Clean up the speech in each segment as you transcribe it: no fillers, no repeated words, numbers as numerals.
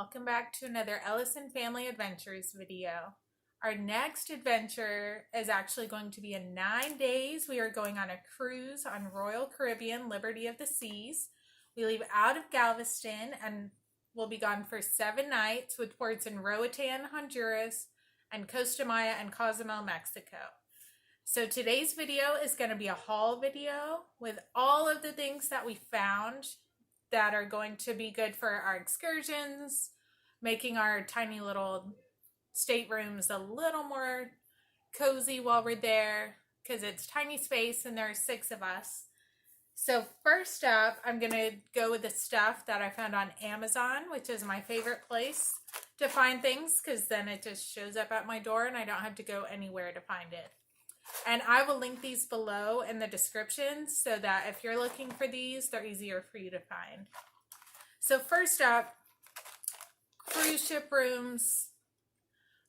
welcome back to another Ellison Family Adventures video. Our next adventure is actually going to be in 9 days. We are going on a cruise on Royal Caribbean Liberty of the Seas. We leave out of Galveston and we'll be gone for 7 nights with ports in Roatan, Honduras, and Costa Maya and Cozumel, Mexico. So today's video is going to be a haul video with all of the things that we found that are going to be good for our excursions, making our tiny little staterooms a little more cozy while we're there because it's tiny space and there are 6 of us. So first up, I'm going to go with the stuff that I found on Amazon, which is my favorite place to find things because then it just shows up at my door and I don't have to go anywhere to find it. And I will link these below in the description so that if you're looking for these, they're easier for you to find. So first up, cruise ship rooms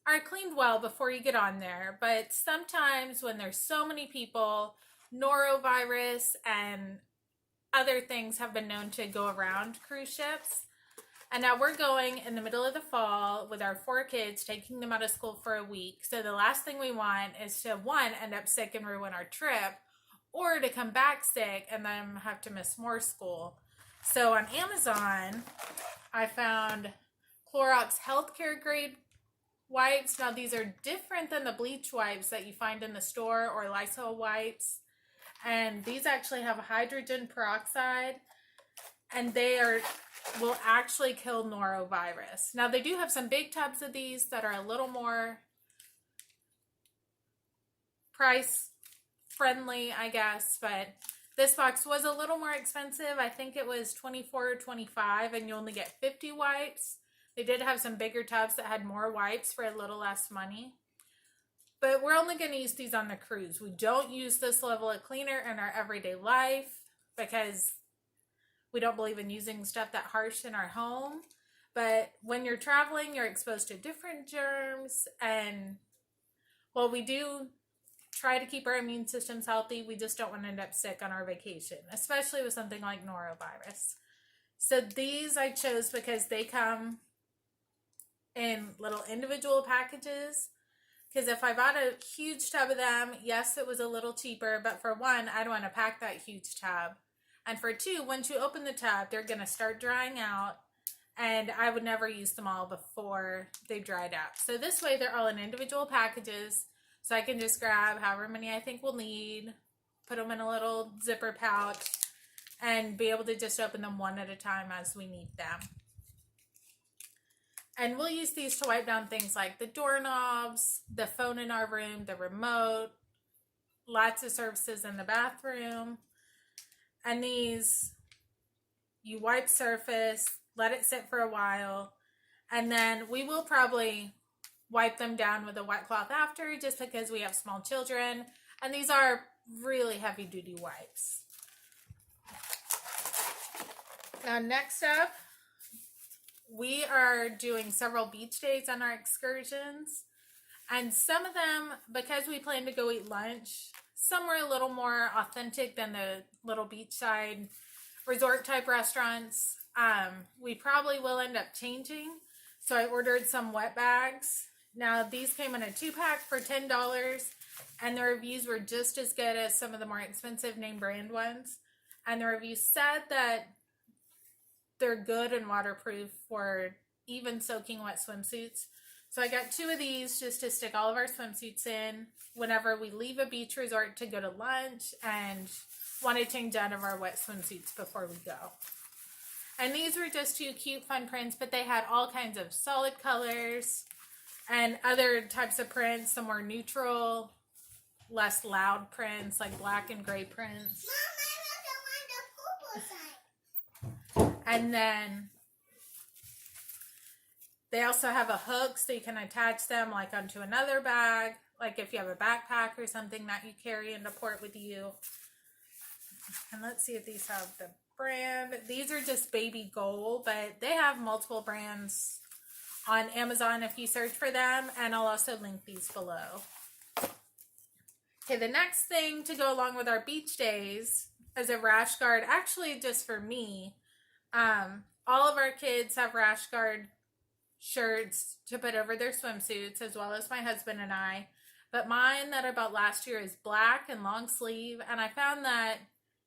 are cleaned well before you get on there, but sometimes when there's so many people, norovirus and other things have been known to go around cruise ships. And now we're going in the middle of the fall with our 4 kids, taking them out of school for a week. So the last thing we want is to, 1, end up sick and ruin our trip, or to come back sick and then have to miss more school. So on Amazon, I found Clorox healthcare grade wipes. Now these are different than the bleach wipes that you find in the store or Lysol wipes. And these actually have hydrogen peroxide, and they will actually kill norovirus. Now they do have some big tubs of these that are a little more price friendly, I guess, but this box was a little more expensive. I think it was $24 or $25 and you only get 50 wipes. They did have some bigger tubs that had more wipes for a little less money. But we're only going to use these on the cruise. We don't use this level of cleaner in our everyday life because we don't believe in using stuff that harsh in our home. But when you're traveling, you're exposed to different germs. And while we do try to keep our immune systems healthy, we just don't want to end up sick on our vacation, especially with something like norovirus. So these I chose because they come in little individual packages. Because if I bought a huge tub of them, yes, it was a little cheaper. But for 1, I don't want to pack that huge tub. And for 2, once you open the tub, they're going to start drying out. And I would never use them all before they dried out. So this way, they're all in individual packages. So I can just grab however many I think we'll need, put them in a little zipper pouch, and be able to just open them one at a time as we need them. And we'll use these to wipe down things like the doorknobs, the phone in our room, the remote, lots of surfaces in the bathroom. And these, you wipe surface, let it sit for a while, and then we will probably wipe them down with a wet cloth after just because we have small children. And these are really heavy duty wipes. Now next up, we are doing several beach days on our excursions, and some of them, because we plan to go eat lunch, some were a little more authentic than the little beachside resort type restaurants. We probably will end up changing, so I ordered some wet bags. Now these came in a 2-pack for $10, and the reviews were just as good as some of the more expensive name brand ones, and the reviews said that they're good and waterproof for even soaking wet swimsuits. So I got 2 of these just to stick all of our swimsuits in whenever we leave a beach resort to go to lunch and want to change out of our wet swimsuits before we go. And these were just 2 cute fun prints, but they had all kinds of solid colors and other types of prints, some more neutral, less loud prints like black and gray prints. And then they also have a hook so you can attach them like onto another bag, like if you have a backpack or something that you carry into port with you. And let's see if these have the brand. These are just baby gold, but they have multiple brands on Amazon if you search for them, and I'll also link these below. Okay, the next thing to go along with our beach days is a rash guard, actually just for me. All of our kids have rash guard shirts to put over their swimsuits, as well as my husband and I. But mine that I bought last year is black and long sleeve, and I found that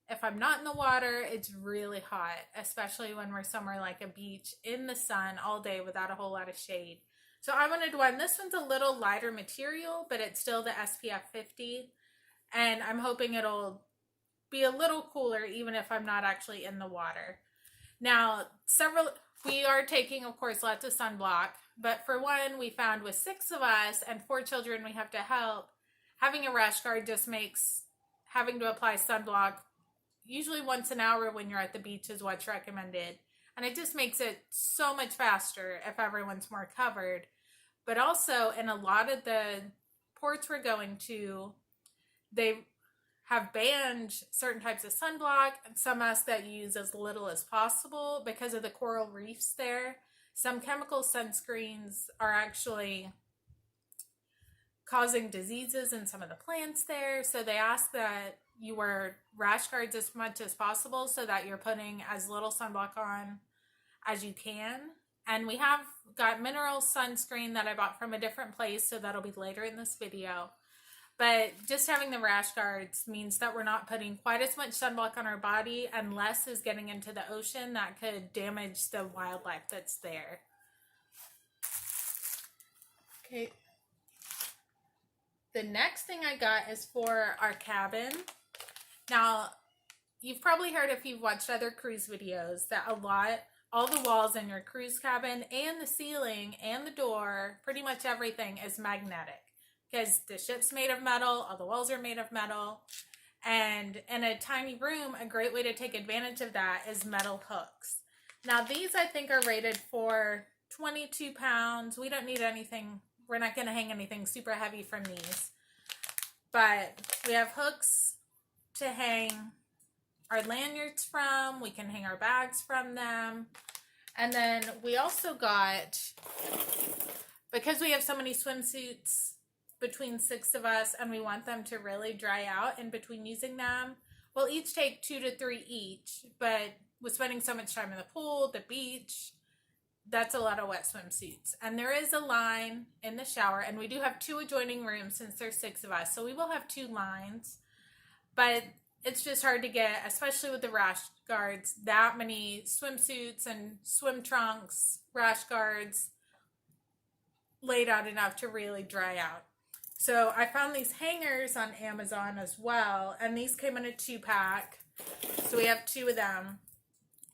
if I'm not in the water, it's really hot, especially when we're somewhere like a beach in the sun all day without a whole lot of shade. So I wanted one. This one's a little lighter material, but it's still the SPF 50, and I'm hoping it'll be a little cooler even if I'm not actually in the water. Now, we are taking, of course, lots of sunblock, but for one, we found with 6 of us and 4 children we have to help, having a rash guard just makes having to apply sunblock usually once an hour when you're at the beach is what's recommended. And it just makes it so much faster if everyone's more covered. But also, in a lot of the ports we're going to, they have banned certain types of sunblock, and some ask that you use as little as possible because of the coral reefs there. Some chemical sunscreens are actually causing diseases in some of the plants there, so they ask that you wear rash guards as much as possible so that you're putting as little sunblock on as you can. And we have got mineral sunscreen that I bought from a different place, so that'll be later in this video. But just having the rash guards means that we're not putting quite as much sunblock on our body, and less is getting into the ocean that could damage the wildlife that's there. Okay. The next thing I got is for our cabin. Now, you've probably heard if you've watched other cruise videos that all the walls in your cruise cabin and the ceiling and the door, pretty much everything is magnetic. Because the ship's made of metal, all the walls are made of metal. And in a tiny room, a great way to take advantage of that is metal hooks. Now, these I think are rated for 22 pounds. We don't need anything. We're not going to hang anything super heavy from these. But we have hooks to hang our lanyards from. We can hang our bags from them. And then we also got, because we have so many swimsuits between 6 of us and we want them to really dry out in between using them, we'll each take 2 to 3 each. But with spending so much time in the pool, the beach, that's a lot of wet swimsuits. And there is a line in the shower, and we do have 2 adjoining rooms since there's 6 of us, so we will have 2 lines. But it's just hard to get, especially with the rash guards, that many swimsuits and swim trunks, rash guards laid out enough to really dry out. So I found these hangers on Amazon as well, and these came in a 2-pack. So we have 2 of them.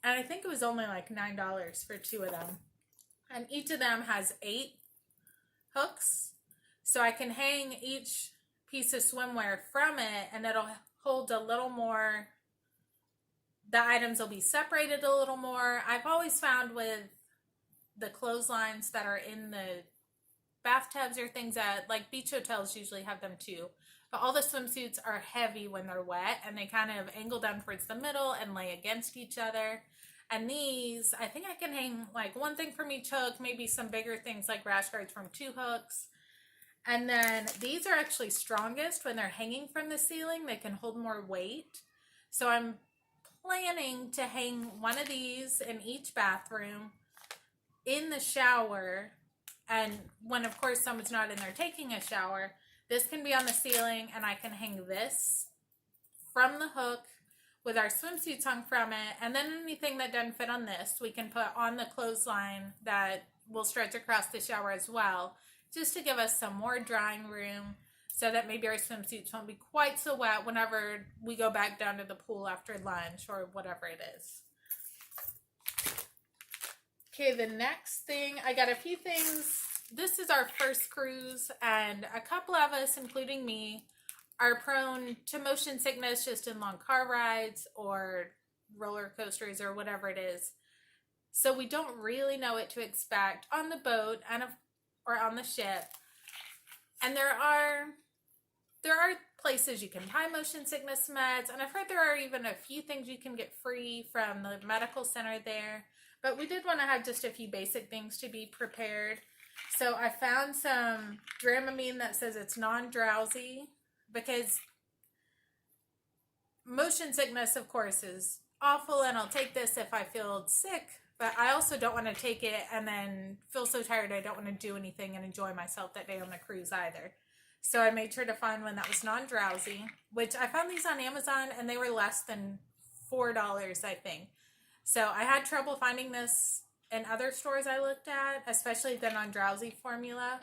And I think it was only like $9 for 2 of them. And each of them has 8 hooks. So I can hang each piece of swimwear from it, and it'll hold a little more. The items will be separated a little more. I've always found with the clotheslines that are in the bathtubs or things that, like beach hotels usually have them too. But all the swimsuits are heavy when they're wet, and they kind of angle down towards the middle and lay against each other. And these, I think I can hang like 1 thing from each hook, maybe some bigger things like rash guards from 2 hooks. And then these are actually strongest when they're hanging from the ceiling. They can hold more weight. So I'm planning to hang 1 of these in each bathroom in the shower. And when, of course, someone's not in there taking a shower, this can be on the ceiling, and I can hang this from the hook with our swimsuits hung from it. And then anything that doesn't fit on this, we can put on the clothesline that will stretch across the shower as well, just to give us some more drying room so that maybe our swimsuits won't be quite so wet whenever we go back down to the pool after lunch or whatever it is. Okay, the next thing, I got a few things. This is our first cruise, and a couple of us, including me, are prone to motion sickness just in long car rides or roller coasters or whatever it is. So we don't really know what to expect on the boat or on the ship. And there are places you can buy motion sickness meds, and I've heard there are even a few things you can get free from the medical center there. But we did want to have just a few basic things to be prepared. So I found some Dramamine that says it's non-drowsy, because motion sickness, of course, is awful, and I'll take this if I feel sick But I also don't want to take it and then feel so tired I don't want to do anything and enjoy myself that day on the cruise either. So I made sure to find one that was non-drowsy, which I found these on Amazon and they were less than $4, I think. So I had trouble finding this in other stores I looked at, especially the non-drowsy formula.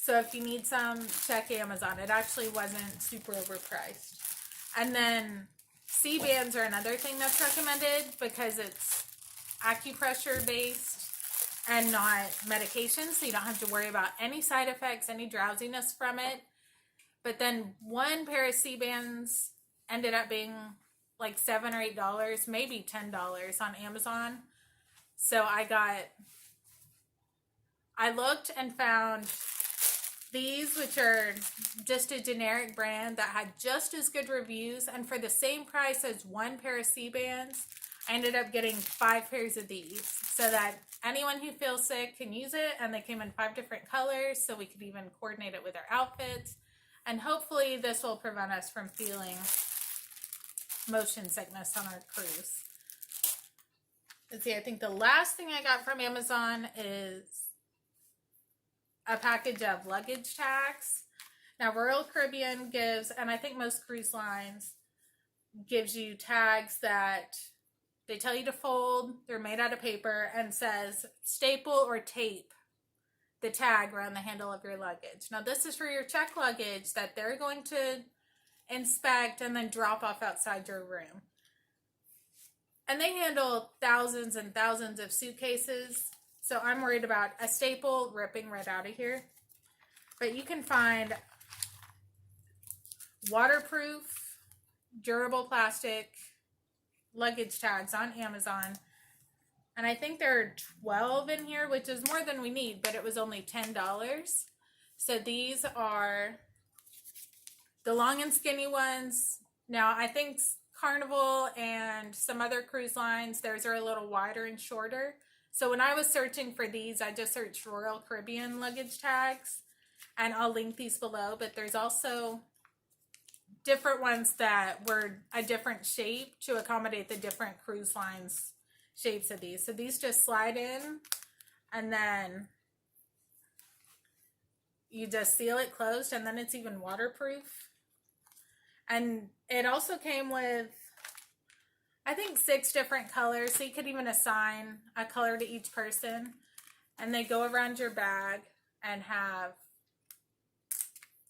So if you need some, check Amazon. It actually wasn't super overpriced. And then C-bands are another thing that's recommended because it's acupressure based and not medication, so you don't have to worry about any side effects, any drowsiness from it. But then one pair of C-bands ended up being like $7 or $8, maybe $10 on Amazon. So I looked and found these, which are just a generic brand that had just as good reviews, and for the same price as one pair of C-bands, I ended up getting 5 pairs of these so that anyone who feels sick can use it, and they came in 5 different colors so we could even coordinate it with our outfits. And hopefully this will prevent us from feeling motion sickness on our cruise. Let's see, I think the last thing I got from Amazon is a package of luggage tags. Now Royal Caribbean gives, and I think most cruise lines, gives you tags that they tell you to fold. They're made out of paper and says staple or tape the tag around the handle of your luggage. Now this is for your check luggage that they're going to inspect and then drop off outside your room. And they handle thousands and thousands of suitcases. So I'm worried about a staple ripping right out of here. But you can find waterproof, durable plastic luggage tags on Amazon. And I think there are 12 in here, which is more than we need, but it was only $10. So these are the long and skinny ones. Now I think Carnival and some other cruise lines, theirs are a little wider and shorter. So when I was searching for these, I just searched Royal Caribbean luggage tags, and I'll link these below, but there's also different ones that were a different shape to accommodate the different cruise lines shapes of these. So these just slide in, and then you just seal it closed, and then it's even waterproof. And it also came with, I think, 6 different colors, so you could even assign a color to each person. And they go around your bag and have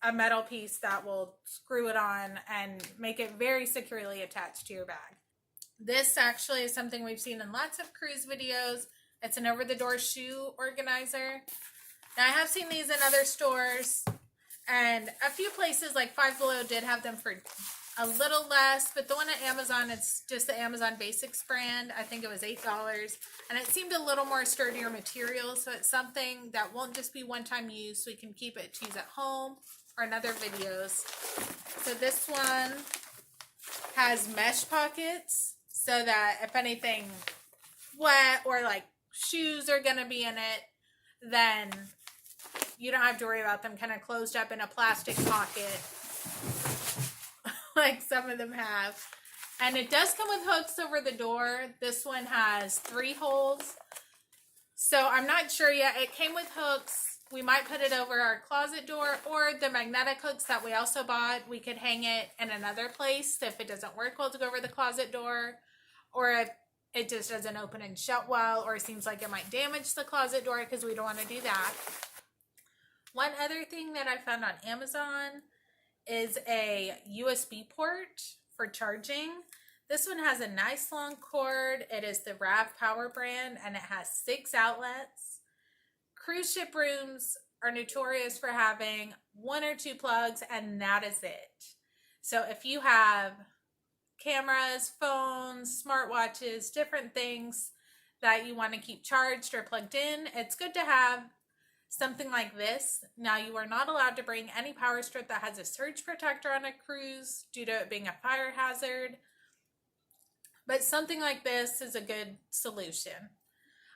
a metal piece that will screw it on and make it very securely attached to your bag. This actually is something we've seen in lots of cruise videos. It's an over-the-door shoe organizer. Now I have seen these in other stores, and a few places like Five Below did have them for a little less, but the one at Amazon, it's just the Amazon Basics brand. I think it was $8, and it seemed a little more sturdier material, so it's something that won't just be one-time use, so we can keep it to use at home or in other videos. So this one has mesh pockets, so that if anything wet or like shoes are going to be in it, then you don't have to worry about them kind of closed up in a plastic pocket like some of them have. And it does come with hooks over the door. This one has 3 holes. So I'm not sure yet. It came with hooks. We might put it over our closet door, or the magnetic hooks that we also bought, we could hang it in another place if it doesn't work well to go over the closet door, or if it just doesn't open and shut well, or seems like it might damage the closet door, because we don't want to do that. One other thing that I found on Amazon is a USB port for charging. This one has a nice long cord. It is the RAV Power brand, and it has 6 outlets. Cruise ship rooms are notorious for having 1 or 2 plugs, and that is it. So if you have cameras, phones, smartwatches, different things that you want to keep charged or plugged in, it's good to have something like this. Now, you are not allowed to bring any power strip that has a surge protector on a cruise due to it being a fire hazard, but something like this is a good solution.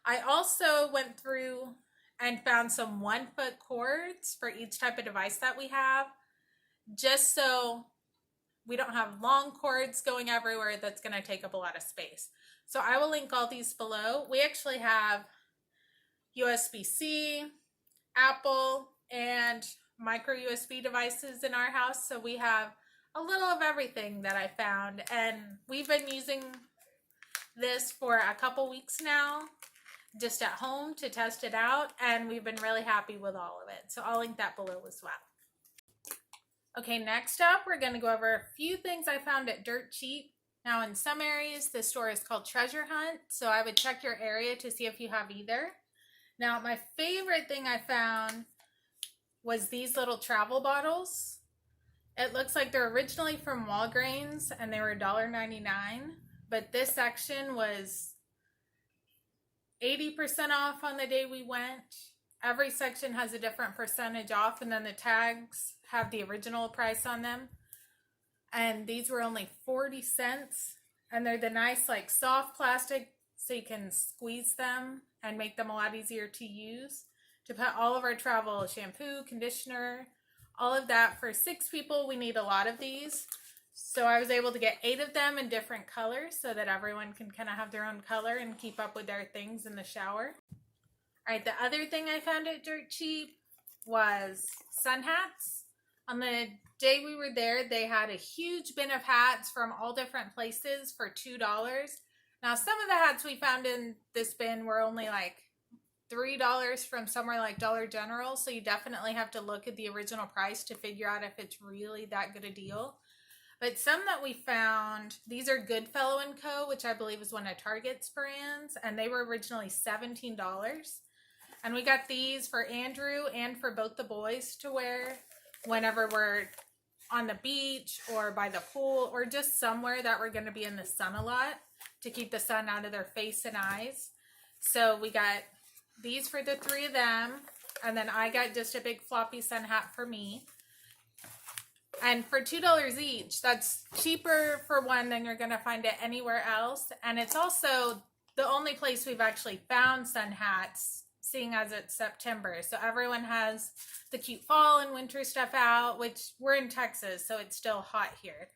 I also went through and found some 1-foot cords for each type of device that we have, just so we don't have long cords going everywhere that's going to take up a lot of space. So I will link all these below. We actually have USB-C, Apple, and micro USB devices in our house. So we have a little of everything that I found. And we've been using this for a couple weeks now, just at home to test it out. And we've been really happy with all of it. So I'll link that below as well. Okay, next up, we're going to go over a few things I found at Dirt Cheap. Now, in some areas, the store is called Treasure Hunt, so I would check your area to see if you have either. Now, my favorite thing I found was these little travel bottles. It looks like they're originally from Walgreens, and they were $1.99, but this section was 80% off on the day we went. Every section has a different percentage off, and then the tags have the original price on them. And these were only 40 cents. And they're the nice, like, soft plastic, so you can squeeze them and make them a lot easier to use. To put all of our travel shampoo, conditioner, all of that. For 6 people, we need a lot of these. So I was able to get 8 of them in different colors so that everyone can kind of have their own color and keep up with their things in the shower. All right, the other thing I found at Dirt Cheap was sun hats. On the day we were there, they had a huge bin of hats from all different places for $2. Now, some of the hats we found in this bin were only like $3 from somewhere like Dollar General, so you definitely have to look at the original price to figure out if it's really that good a deal. But some that we found, these are Goodfellow & Co., which I believe is one of Target's brands, and they were originally $17. And we got these for Andrew and for both the boys to wear whenever we're on the beach or by the pool or just somewhere that we're going to be in the sun a lot to keep the sun out of their face and eyes. So we got these for the 3 of them, and then I got just a big floppy sun hat for me. And for $2 each, that's cheaper for one than you're going to find it anywhere else. And it's also the only place we've actually found sun hats, seeing as it's September. So everyone has the cute fall and winter stuff out, which we're in Texas, so it's still hot here.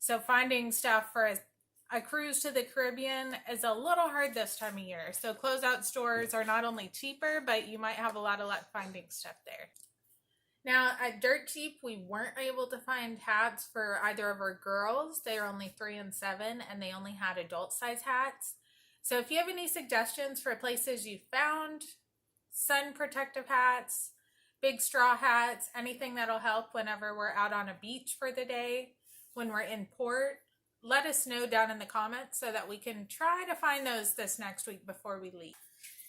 So finding stuff for a cruise to the Caribbean is a little hard this time of year. So closeout stores are not only cheaper, but you might have a lot of luck finding stuff there. Now, at Dirt Cheap, we weren't able to find hats for either of our girls. They are only 3 and 7, and they only had adult size hats. So if you have any suggestions for places you found sun protective hats, big straw hats, anything that'll help whenever we're out on a beach for the day, when we're in port, let us know down in the comments so that we can try to find those this next week before we leave.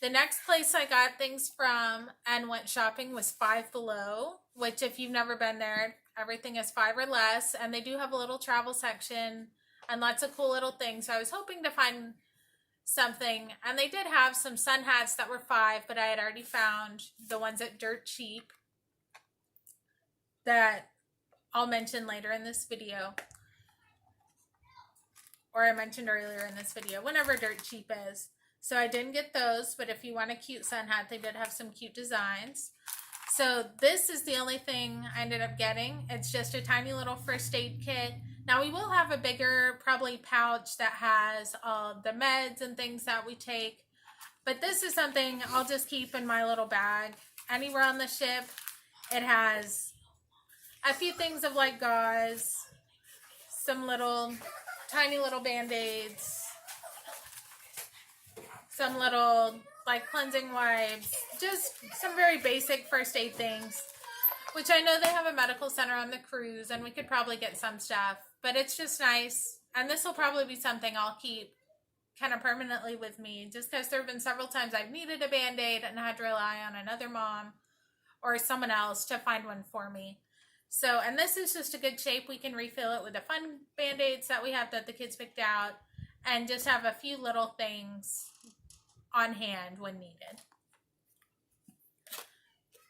The next place I got things from and went shopping was Five Below, which if you've never been there, everything is $5 or less, and they do have a little travel section and lots of cool little things. So I was hoping to find something, and they did have some sun hats that were $5, but I had already found the ones at Dirt Cheap that I'll mention later in this video, or I mentioned earlier in this video, whenever Dirt Cheap is. So I didn't get those, but if you want a cute sun hat, they did have some cute designs. So this is the only thing I ended up getting. It's just a tiny little first aid kit. Now we will have a bigger, probably pouch that has all the meds and things that we take. But this is something I'll just keep in my little bag. Anywhere on the ship, it has a few things of like gauze, some little, tiny little Band-Aids, some little like cleansing wipes, just some very basic first aid things, which I know they have a medical center on the cruise and we could probably get some stuff, but it's just nice. And this will probably be something I'll keep kind of permanently with me, just because there have been several times I've needed a Band-Aid and had to rely on another mom or someone else to find one for me. So, and this is just a good shape. We can refill it with the fun Band-Aids that we have that the kids picked out, and just have a few little things on hand when needed.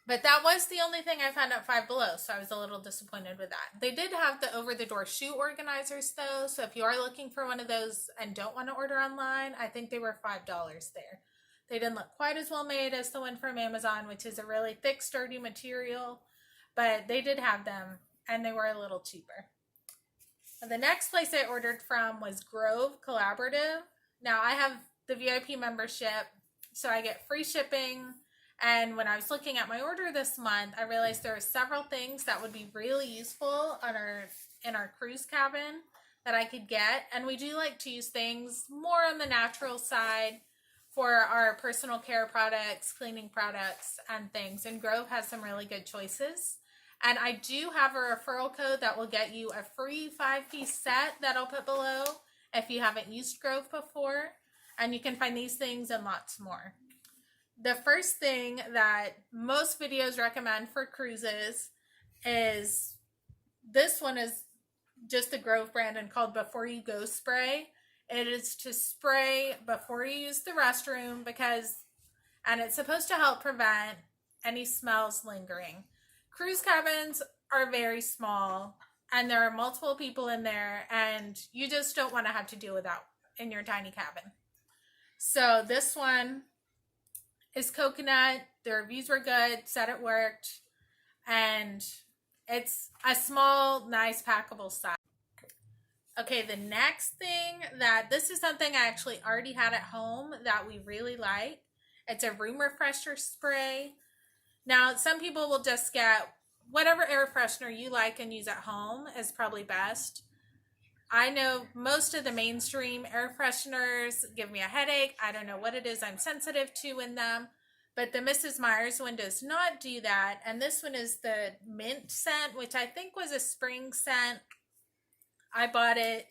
But that was the only thing I found at Five Below, so I was a little disappointed with that. They did have the over-the-door shoe organizers, though, so if you are looking for one of those and don't want to order online, I think they were $5 there. They didn't look quite as well made as the one from Amazon, which is a really thick, sturdy material, but they did have them, and they were a little cheaper. The next place I ordered from was Grove Collaborative. Now I have the VIP membership, so I get free shipping. And when I was looking at my order this month, I realized there are several things that would be really useful on in our cruise cabin that I could get. And we do like to use things more on the natural side for our personal care products, cleaning products, and things. And Grove has some really good choices. And I do have a referral code that will get you a free 5-piece set that I'll put below if you haven't used Grove before. And you can find these things and lots more. The first thing that most videos recommend for cruises is, this one is just the Grove brand and called Before You Go Spray. It is to spray before you use the restroom and it's supposed to help prevent any smells lingering. Cruise cabins are very small and there are multiple people in there and you just don't want to have to deal with that in your tiny cabin. So this one is coconut. The reviews were good, said it worked, and it's a small, nice, packable size. Okay, the next thing this is something I actually already had at home that we really like. It's a room refresher spray. Now, some people will just get whatever air freshener you like and use at home is probably best. I know most of the mainstream air fresheners give me a headache. I don't know what it is I'm sensitive to in them. But the Mrs. Meyer's one does not do that. And this one is the mint scent, which I think was a spring scent. I bought it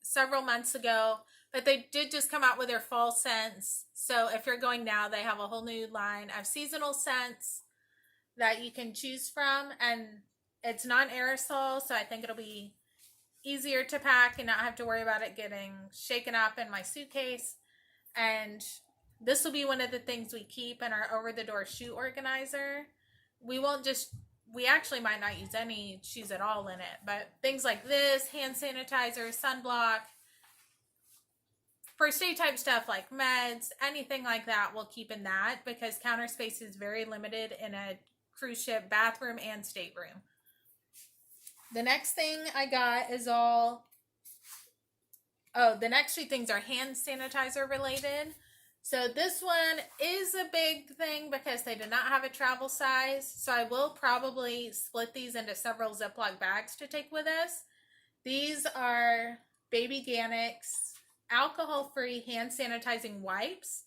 several months ago. But they did just come out with their fall scents. So if you're going now, they have a whole new line of seasonal scents that you can choose from. And it's non-aerosol, so I think it'll be easier to pack and not have to worry about it getting shaken up in my suitcase. And this will be one of the things we keep in our over-the-door shoe organizer. We actually might not use any shoes at all in it, but things like this, hand sanitizer, sunblock, first aid type stuff like meds, anything like that, we'll keep in that because counter space is very limited in a cruise ship bathroom and stateroom. The next thing I got is the next two things are hand sanitizer related. So this one is a big thing because they did not have a travel size. So I will probably split these into several Ziploc bags to take with us. These are Baby Ganix alcohol-free hand sanitizing wipes.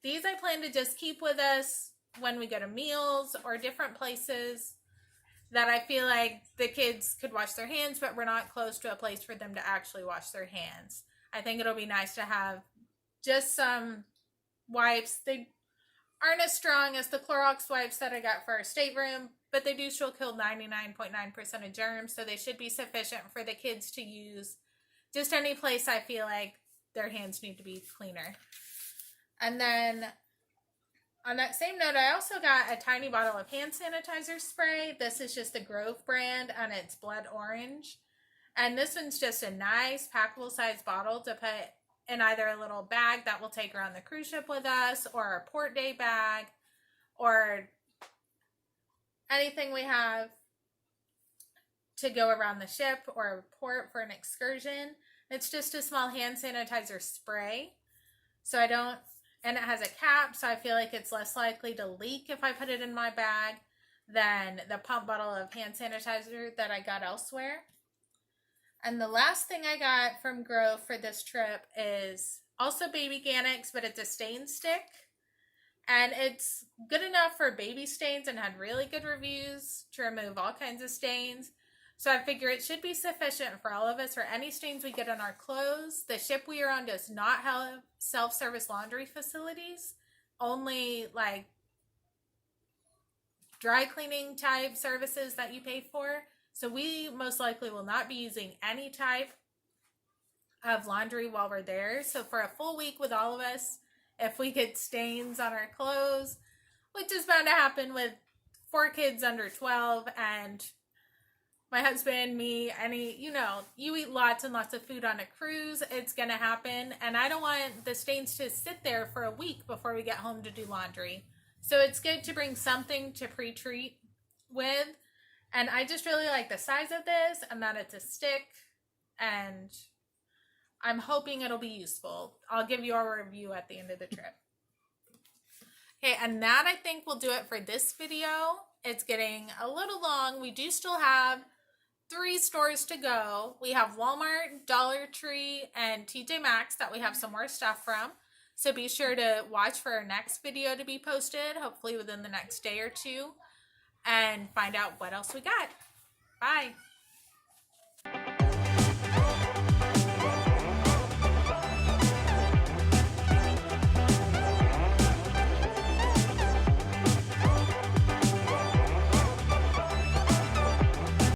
These I plan to just keep with us when we go to meals or different places that I feel like the kids could wash their hands, but we're not close to a place for them to actually wash their hands. I think it'll be nice to have just some wipes. They aren't as strong as the Clorox wipes that I got for our stateroom, but they do still kill 99.9% of germs, so they should be sufficient for the kids to use just any place I feel like their hands need to be cleaner. And then on that same note, I also got a tiny bottle of hand sanitizer spray. This is just the Grove brand and it's blood orange. And this one's just a nice packable size bottle to put in either a little bag that we'll take around the cruise ship with us or a port day bag or anything we have to go around the ship or a port for an excursion. It's just a small hand sanitizer spray. And it has a cap, so I feel like it's less likely to leak if I put it in my bag than the pump bottle of hand sanitizer that I got elsewhere. And the last thing I got from Grove for this trip is also Baby Ganix, but it's a stain stick. And it's good enough for baby stains and had really good reviews to remove all kinds of stains. So I figure it should be sufficient for all of us for any stains we get on our clothes. The ship we are on does not have self-service laundry facilities, only like dry cleaning type services that you pay for. So we most likely will not be using any type of laundry while we're there. So for a full week with all of us, if we get stains on our clothes, which is bound to happen with 4 kids under 12 and my husband, me, you eat lots and lots of food on a cruise, it's going to happen. And I don't want the stains to sit there for a week before we get home to do laundry. So it's good to bring something to pre-treat with. And I just really like the size of this and that it's a stick. And I'm hoping it'll be useful. I'll give you a review at the end of the trip. Okay, and that I think will do it for this video. It's getting a little long. We do still have 3 stores to go. We have Walmart, Dollar Tree, and TJ Maxx that we have some more stuff from. So be sure to watch for our next video to be posted, hopefully within the next day or two, and find out what else we got. Bye.